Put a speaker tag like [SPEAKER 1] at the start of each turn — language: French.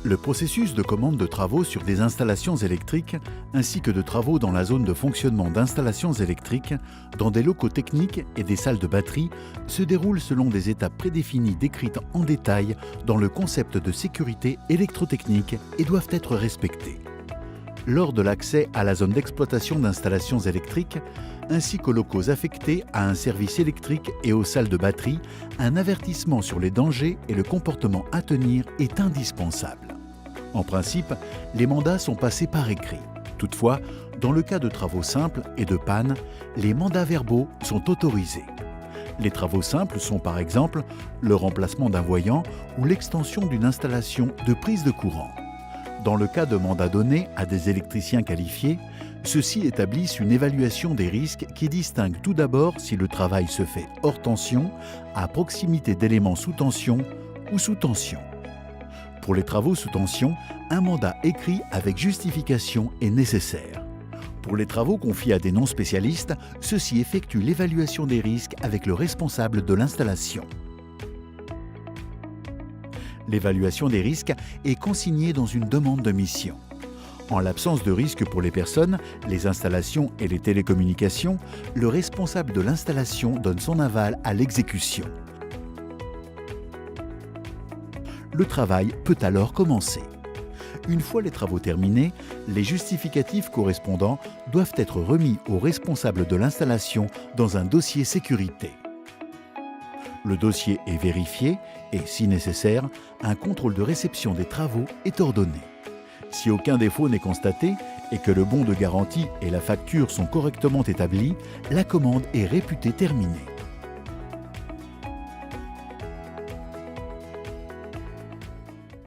[SPEAKER 1] Le processus de commande de travaux sur des installations électriques ainsi que de travaux dans la zone de fonctionnement d'installations électriques, dans des locaux techniques et des salles de batterie se déroule selon des étapes prédéfinies décrites en détail dans le concept de sécurité électrotechnique et doivent être respectées. Lors de l'accès à la zone d'exploitation d'installations électriques, ainsi qu'aux locaux affectés à un service électrique et aux salles de batterie, un avertissement sur les dangers et le comportement à tenir est indispensable. En principe, les mandats sont passés par écrit. Toutefois, dans le cas de travaux simples et de panne, les mandats verbaux sont autorisés. Les travaux simples sont par exemple le remplacement d'un voyant ou l'extension d'une installation de prise de courant. Dans le cas de mandats donnés à des électriciens qualifiés, ceux-ci établissent une évaluation des risques qui distingue tout d'abord si le travail se fait hors tension, à proximité d'éléments sous tension ou sous tension. Pour les travaux sous tension, un mandat écrit avec justification est nécessaire. Pour les travaux confiés à des non-spécialistes, ceux-ci effectuent l'évaluation des risques avec le responsable de l'installation. L'évaluation des risques est consignée dans une demande de mission. En l'absence de risque pour les personnes, les installations et les télécommunications, le responsable de l'installation donne son aval à l'exécution. Le travail peut alors commencer. Une fois les travaux terminés, les justificatifs correspondants doivent être remis au responsable de l'installation dans un dossier sécurité. Le dossier est vérifié et, si nécessaire, un contrôle de réception des travaux est ordonné. Si aucun défaut n'est constaté et que le bon de garantie et la facture sont correctement établis, la commande est réputée terminée.